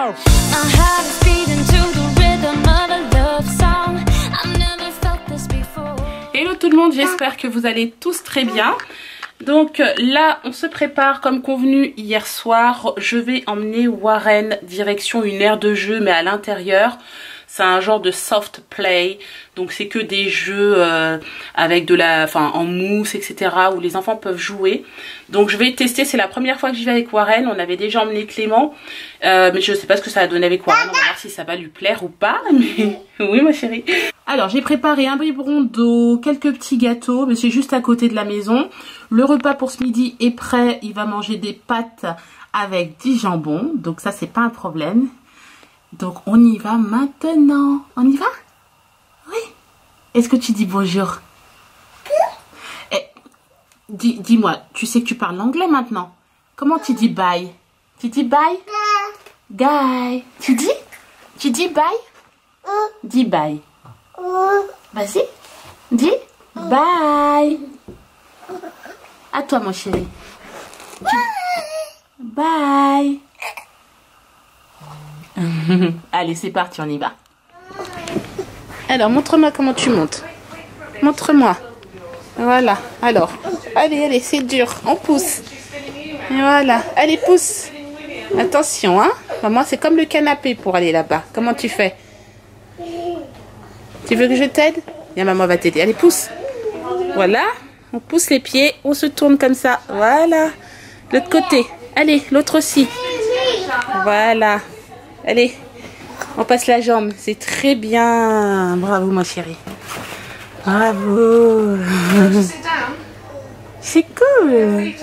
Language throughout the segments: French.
house. My heart is beating to the rhythm of a love song. I've never felt this before. Hello tout le monde, j'espère que vous allez tous très bien. Donc là, on se prépare comme convenu hier soir. Je vais emmener Warren direction une aire de jeu, mais à l'intérieur. C'est un genre de soft play, donc c'est que des jeux avec en mousse, etc. où les enfants peuvent jouer. Donc je vais tester, c'est la première fois que j'y vais avec Warren. On avait déjà emmené Clément, mais je ne sais pas ce que ça va donner avec Warren. On va voir si ça va lui plaire ou pas. Mais oui, ma chérie. Alors j'ai préparé un biberon d'eau, quelques petits gâteaux, mais c'est juste à côté de la maison. Le repas pour ce midi est prêt. Il va manger des pâtes avec du jambon, donc ça c'est pas un problème. Donc on y va maintenant. On y va? Oui. Est-ce que tu dis bonjour? Eh, dis-moi, tu sais que tu parles anglais maintenant. Comment tu dis bye? Tu dis bye? Bye. Tu dis bye? Dis bye. Vas-y. Dis bye. À toi mon chéri. Bye. Allez, c'est parti, on y va. Alors, montre-moi comment tu montes. Montre-moi. Voilà. Alors, allez, c'est dur. On pousse. Et voilà. Allez, pousse. Attention, hein. Maman, c'est comme le canapé pour aller là-bas. Comment tu fais? Tu veux que je t'aide? Viens, maman va t'aider. Allez, pousse. Voilà. On pousse les pieds. On se tourne comme ça. Voilà. L'autre côté. Allez, l'autre aussi. Voilà. Allez, on passe la jambe. C'est très bien. Bravo, ma chérie. Bravo. C'est cool.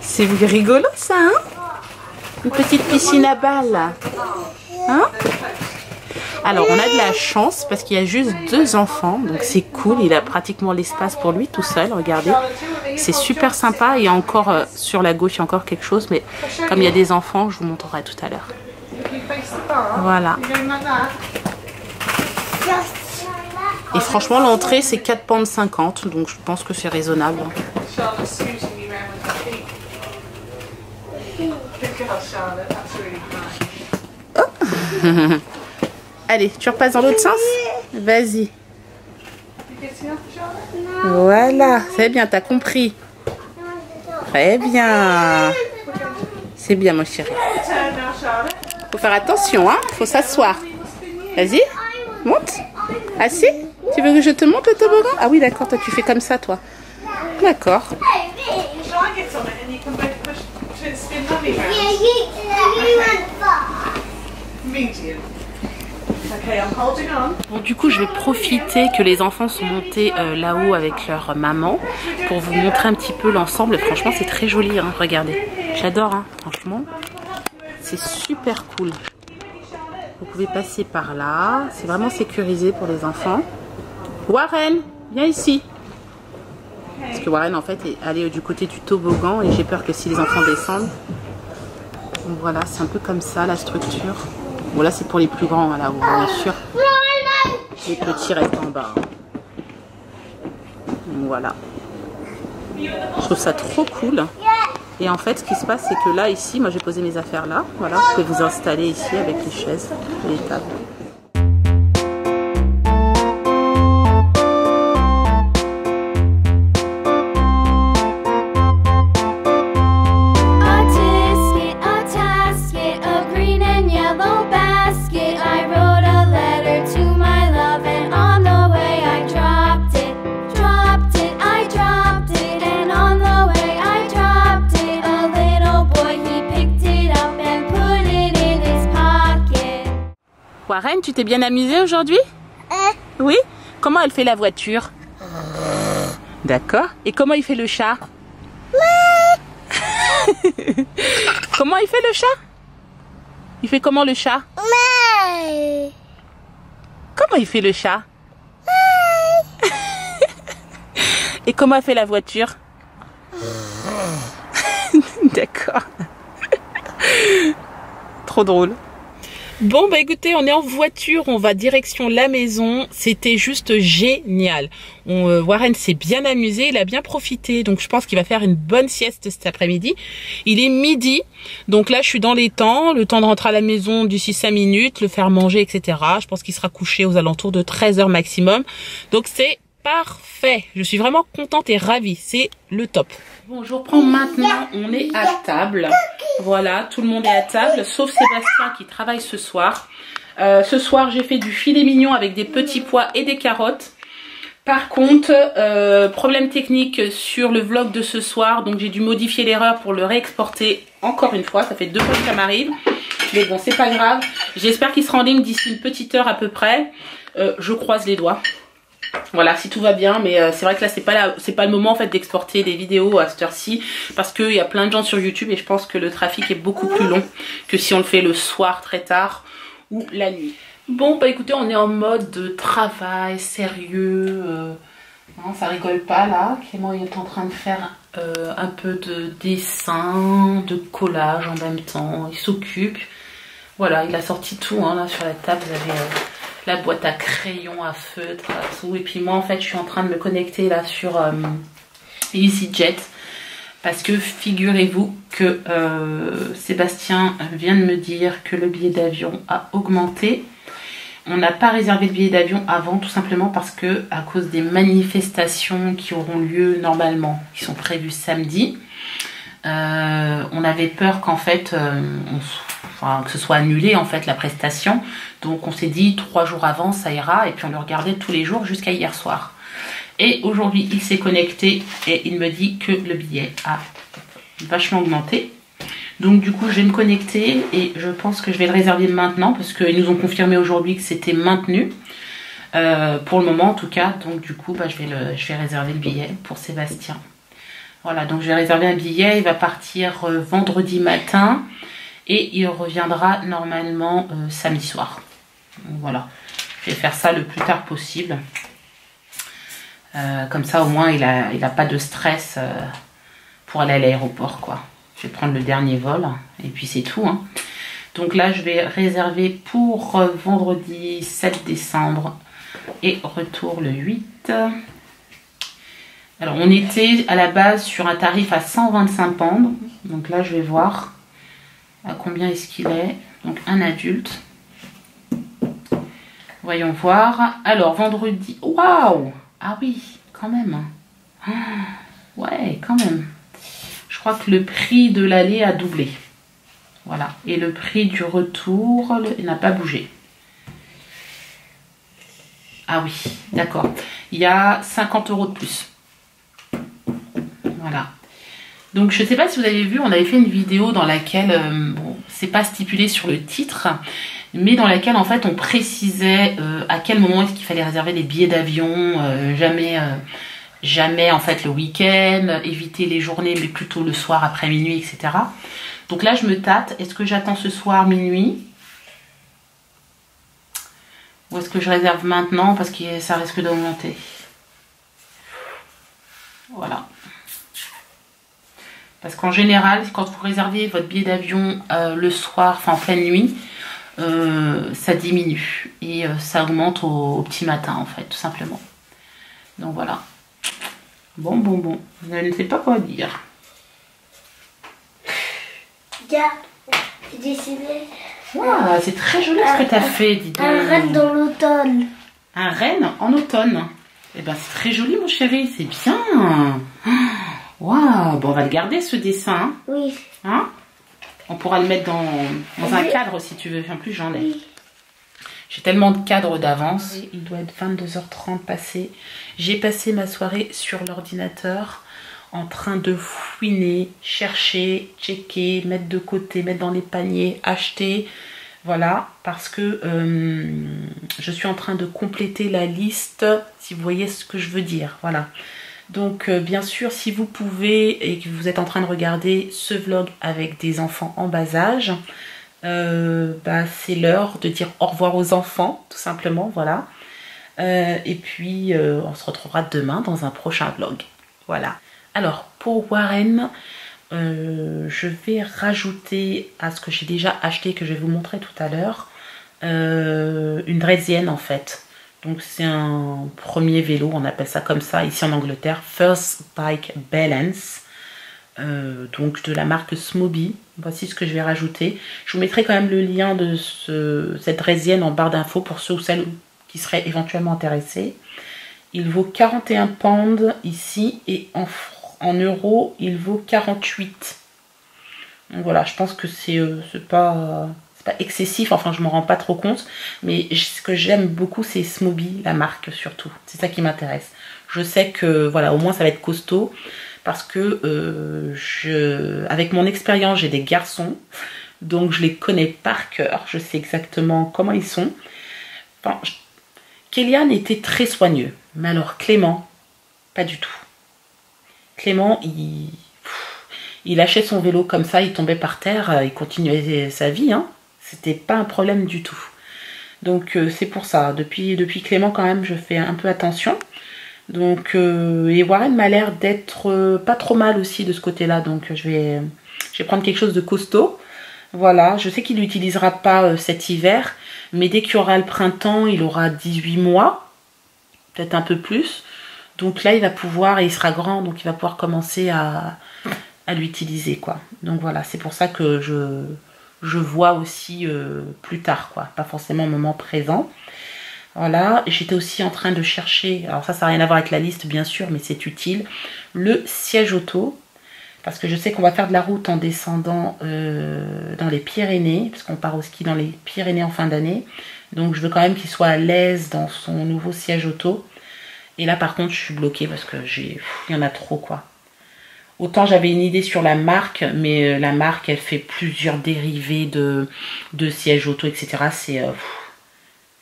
C'est rigolo, ça, hein? Une petite piscine à balles. Hein? Alors, on a de la chance parce qu'il y a juste 2 enfants. Donc, c'est cool. Il a pratiquement l'espace pour lui tout seul. Regardez. C'est super sympa. Il y a encore, sur la gauche, il y a encore quelque chose. Mais comme il y a des enfants, je vous montrerai tout à l'heure. Voilà. Et franchement, l'entrée, c'est 4,50 £. Donc, je pense que c'est raisonnable. Oh. Allez, tu repasses dans l'autre sens? Vas-y. Voilà, c'est bien, t'as compris. Très bien. C'est bien, mon chéri. Faut faire attention, hein. Faut s'asseoir. Vas-y, monte. Assis. Tu veux que je te monte le toboggan? Ah oui, d'accord, toi tu fais comme ça, toi. D'accord. Bon, du coup, je vais profiter que les enfants sont montés là-haut avec leur maman pour vous montrer un petit peu l'ensemble. Franchement, c'est très joli, hein. Regardez. J'adore, hein. Franchement. C'est super cool. Vous pouvez passer par là. C'est vraiment sécurisé pour les enfants. Warren, viens ici. Parce que Warren, en fait, est allé du côté du toboggan et j'ai peur que si les enfants descendent. Donc voilà, c'est un peu comme ça la structure. Bon, là, c'est pour les plus grands, voilà, vous voyez sûr. Les petits restent en bas. Voilà. Je trouve ça trop cool. Et en fait, ce qui se passe, c'est que là, ici, moi, j'ai posé mes affaires là. Voilà, vous pouvez vous installer ici avec les chaises et les tables. Warren, tu t'es bien amusé aujourd'hui? Oui? Comment elle fait la voiture? D'accord. Et comment il fait le chat? Comment il fait le chat? Il fait comment le chat? Comment il fait le chat? Et comment elle fait la voiture? D'accord. Trop drôle. Bon bah écoutez, on est en voiture, on va direction la maison, c'était juste génial. Warren s'est bien amusé, il a bien profité, donc je pense qu'il va faire une bonne sieste cet après-midi. Il est midi, donc là je suis dans les temps, le temps de rentrer à la maison d'ici 5 minutes, le faire manger, etc. Je pense qu'il sera couché aux alentours de 13 h maximum, donc c'est parfait. Je suis vraiment contente et ravie, c'est le top. Bon, je reprends maintenant, on est à table. Voilà, tout le monde est à table, sauf Sébastien qui travaille ce soir. Ce soir, j'ai fait du filet mignon avec des petits pois et des carottes. Par contre, problème technique sur le vlog de ce soir, donc j'ai dû modifier l'erreur pour le réexporter encore une fois. Ça fait 2 fois que ça m'arrive, mais bon, c'est pas grave. J'espère qu'il sera en ligne d'ici une petite heure à peu près. Je croise les doigts. Voilà, si tout va bien, mais c'est vrai que là c'est pas le moment en fait d'exporter des vidéos à cette heure-ci parce qu'il y a plein de gens sur YouTube et je pense que le trafic est beaucoup plus long que si on le fait le soir très tard ou la nuit. Bon bah écoutez, on est en mode de travail sérieux, non, ça rigole pas là. Clément il est en train de faire un peu de dessin, de collage en même temps, il s'occupe. Voilà, il a sorti tout hein, là sur la table, vous avez la boîte à crayons, à feutre, à tout. Et puis moi en fait je suis en train de me connecter là sur EasyJet parce que figurez-vous que Sébastien vient de me dire que le billet d'avion a augmenté. On n'a pas réservé le billet d'avion avant tout simplement parce que à cause des manifestations qui auront lieu normalement, qui sont prévues samedi, on avait peur qu'en fait que ce soit annulé en fait la prestation, donc on s'est dit 3 jours avant ça ira et puis on le regardait tous les jours jusqu'à hier soir. Et aujourd'hui il s'est connecté et il me dit que le billet a vachement augmenté. Donc du coup je vais me connecter et je pense que je vais le réserver maintenant parce qu'ils nous ont confirmé aujourd'hui que c'était maintenu pour le moment en tout cas. Donc du coup bah, je vais réserver le billet pour Sébastien. Voilà, donc je vais réserver un billet, il va partir vendredi matin et il reviendra normalement samedi soir. Donc, voilà, je vais faire ça le plus tard possible. Comme ça au moins il a pas de stress pour aller à l'aéroport quoi. Je vais prendre le dernier vol et puis c'est tout hein. Donc là je vais réserver pour vendredi 7 décembre et retour le 8. Alors on était à la base sur un tarif à 125 pounds. Donc là je vais voir à combien est-ce qu'il est. Donc un adulte. Voyons voir. Alors vendredi. Waouh! Ah oui, quand même. Ouais, quand même. Je crois que le prix de l'aller a doublé. Voilà. Et le prix du retour, il n'a pas bougé. Ah oui, d'accord. Il y a 50 € de plus. Voilà. Donc je ne sais pas si vous avez vu, on avait fait une vidéo dans laquelle, bon, c'est pas stipulé sur le titre, mais dans laquelle en fait on précisait à quel moment est-ce qu'il fallait réserver les billets d'avion, jamais en fait le week-end, éviter les journées mais plutôt le soir après minuit, etc. Donc là je me tâte, est-ce que j'attends ce soir minuit ou est-ce que je réserve maintenant parce que ça risque d'augmenter? Voilà. Parce qu'en général, quand vous réservez votre billet d'avion le soir, enfin en pleine nuit, ça diminue et ça augmente au petit matin en fait, tout simplement. Donc voilà. Bon, je ne sais pas quoi dire. Regarde, j'ai dessiné. Wow, c'est très joli ce que tu as fait, dis donc. Un renne dans l'automne. Un renne en automne. Eh ben c'est très joli mon chéri, c'est bien. Waouh, bon on va le garder ce dessin. Oui. Hein? On pourra le mettre dans un cadre si tu veux. En plus j'en ai. Oui. J'ai tellement de cadres d'avance. Il doit être 22h30 passé. J'ai passé ma soirée sur l'ordinateur en train de fouiner, chercher, checker, mettre de côté, mettre dans les paniers, acheter. Voilà, parce que je suis en train de compléter la liste, si vous voyez ce que je veux dire. Voilà. Donc bien sûr, si vous pouvez et que vous êtes en train de regarder ce vlog avec des enfants en bas âge, c'est l'heure de dire au revoir aux enfants, tout simplement, voilà. Et puis on se retrouvera demain dans un prochain vlog. Voilà. Alors pour Warren, je vais rajouter à ce que j'ai déjà acheté, que je vais vous montrer tout à l'heure, une draisienne en fait. Donc c'est un premier vélo, on appelle ça comme ça ici en Angleterre, First Bike Balance, donc de la marque Smoby. Voici ce que je vais rajouter. Je vous mettrai quand même le lien de cette draisienne en barre d'infos pour ceux ou celles qui seraient éventuellement intéressés. Il vaut 41 pounds ici et en euros il vaut 48. Donc voilà, je pense que c'est pas excessif, enfin je m'en rends pas trop compte, mais ce que j'aime beaucoup c'est Smoby, la marque surtout, c'est ça qui m'intéresse. Je sais que voilà, au moins ça va être costaud, parce que avec mon expérience j'ai des garçons, donc je les connais par cœur, je sais exactement comment ils sont. Enfin, Kélian était très soigneux, mais alors Clément, pas du tout. Clément, il lâchait son vélo comme ça, il tombait par terre, il continuait sa vie, hein. C'était pas un problème du tout. Donc c'est pour ça, depuis Clément quand même, je fais un peu attention. Donc, et Warren m'a l'air d'être pas trop mal aussi de ce côté-là, donc je vais prendre quelque chose de costaud. Voilà, je sais qu'il l'utilisera pas cet hiver, mais dès qu'il y aura le printemps, il aura 18 mois, peut-être un peu plus. Donc là, il va pouvoir, et il sera grand, donc il va pouvoir commencer à l'utiliser, quoi. Donc voilà, c'est pour ça que je vois aussi plus tard, quoi, pas forcément au moment présent. Voilà, j'étais aussi en train de chercher, alors ça n'a rien à voir avec la liste bien sûr, mais c'est utile, le siège auto, parce que je sais qu'on va faire de la route en descendant dans les Pyrénées, parce qu'on part au ski dans les Pyrénées en fin d'année, donc je veux quand même qu'il soit à l'aise dans son nouveau siège auto. Et là par contre je suis bloquée parce que il y en a trop, quoi. Autant j'avais une idée sur la marque, mais la marque elle fait plusieurs dérivés de sièges auto, etc.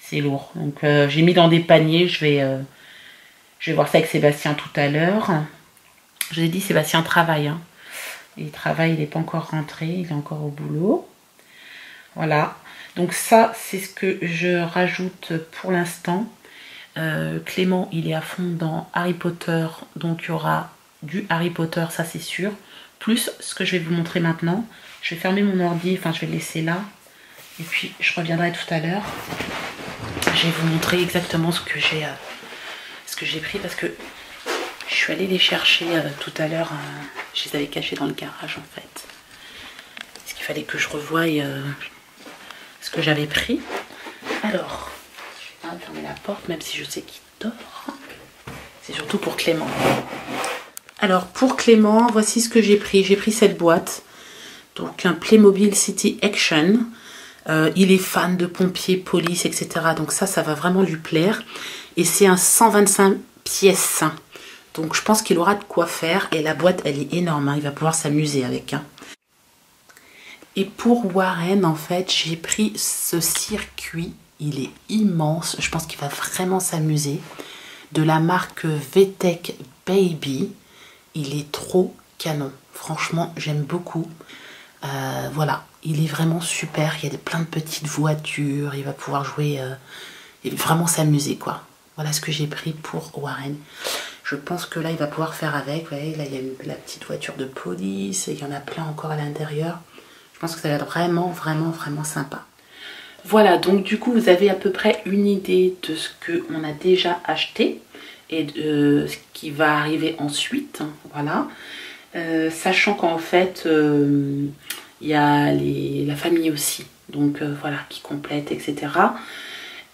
C'est lourd. Donc j'ai mis dans des paniers, je vais voir ça avec Sébastien tout à l'heure. Je vous ai dit, Sébastien travaille, hein. Il travaille, il n'est pas encore rentré, il est encore au boulot. Voilà. Donc ça, c'est ce que je rajoute pour l'instant. Clément, il est à fond dans Harry Potter, donc il y aura du Harry Potter, ça c'est sûr. Plus ce que je vais vous montrer maintenant. Je vais fermer mon ordi, enfin je vais le laisser là. Et puis je reviendrai tout à l'heure. Je vais vous montrer exactement ce que j'ai pris, parce que je suis allée les chercher tout à l'heure. Je les avais cachés dans le garage en fait. Parce qu'il fallait que je revoie ce que j'avais pris. Alors, je vais fermer la porte, même si je sais qu'il dort. C'est surtout pour Clément. Alors pour Clément, voici ce que j'ai pris. J'ai pris cette boîte. Donc un Playmobil City Action. Il est fan de pompiers, police, etc. Donc ça va vraiment lui plaire. Et c'est un 125 pièces. Donc je pense qu'il aura de quoi faire. Et la boîte, elle est énorme, hein. Il va pouvoir s'amuser avec, hein. Et pour Warren, en fait, j'ai pris ce circuit. Il est immense. Je pense qu'il va vraiment s'amuser. De la marque VTEC Baby. Il est trop canon. Franchement, j'aime beaucoup. Voilà, il est vraiment super. Il y a plein de petites voitures. Il va pouvoir jouer et vraiment s'amuser, quoi. Voilà ce que j'ai pris pour Warren. Je pense que là, il va pouvoir faire avec. Vous voyez, là, il y a la petite voiture de police. Et il y en a plein encore à l'intérieur. Je pense que ça va être vraiment, vraiment, vraiment sympa. Voilà, donc du coup, vous avez à peu près une idée de ce qu'on a déjà acheté et de ce qui va arriver ensuite. Voilà. Sachant qu'en fait, il y a la famille aussi. Donc voilà, qui complète, etc.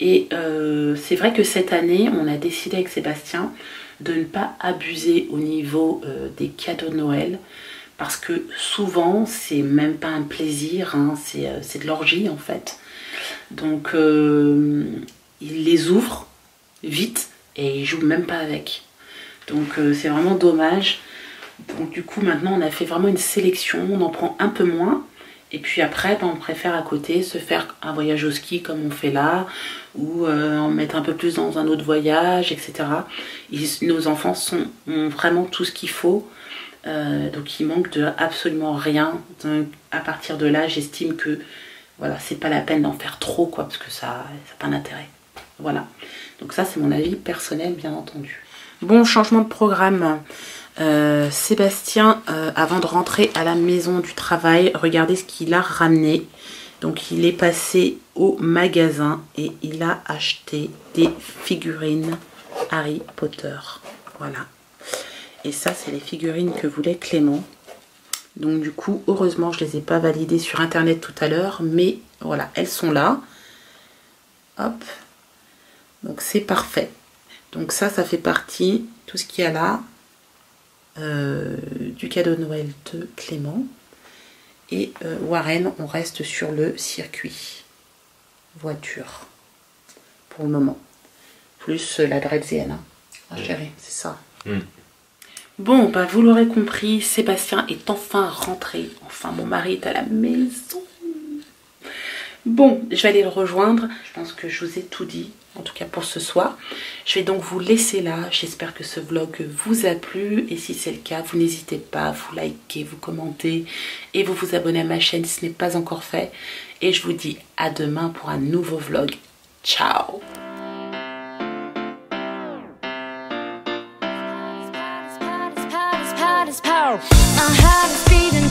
Et c'est vrai que cette année, on a décidé avec Sébastien de ne pas abuser au niveau des cadeaux de Noël. Parce que souvent, c'est même pas un plaisir, hein, c'est de l'orgie en fait. Donc, il les ouvre vite et il joue même pas avec. Donc, c'est vraiment dommage. Donc, du coup, maintenant, on a fait vraiment une sélection. On en prend un peu moins. Et puis après, on préfère à côté se faire un voyage au ski comme on fait là. Ou en mettre un peu plus dans un autre voyage, etc. Nos enfants ont vraiment tout ce qu'il faut. Donc il manque de absolument rien. Donc, à partir de là, j'estime que voilà, c'est pas la peine d'en faire trop, quoi, parce que ça n'a pas d'intérêt. Voilà. Donc ça, c'est mon avis personnel, bien entendu. Bon, changement de programme. Sébastien, avant de rentrer à la maison du travail, regardez ce qu'il a ramené. Donc il est passé au magasin et il a acheté des figurines Harry Potter. Voilà. Et ça, c'est les figurines que voulait Clément. Donc du coup, heureusement, je ne les ai pas validées sur internet tout à l'heure. Mais voilà, elles sont là. Hop. Donc c'est parfait. Donc ça fait partie, tout ce qu'il y a là, du cadeau de Noël de Clément. Et Warren, on reste sur le circuit voiture pour le moment. Plus la Dredzienne. Hein. Ah chérie, c'est ça. Bon, bah vous l'aurez compris, Sébastien est enfin rentré. Enfin, mon mari est à la maison. Bon, je vais aller le rejoindre. Je pense que je vous ai tout dit, en tout cas pour ce soir. Je vais donc vous laisser là. J'espère que ce vlog vous a plu. Et si c'est le cas, vous n'hésitez pas à vous liker, vous commenter et vous abonner à ma chaîne si ce n'est pas encore fait. Et je vous dis à demain pour un nouveau vlog. Ciao! My heart is beating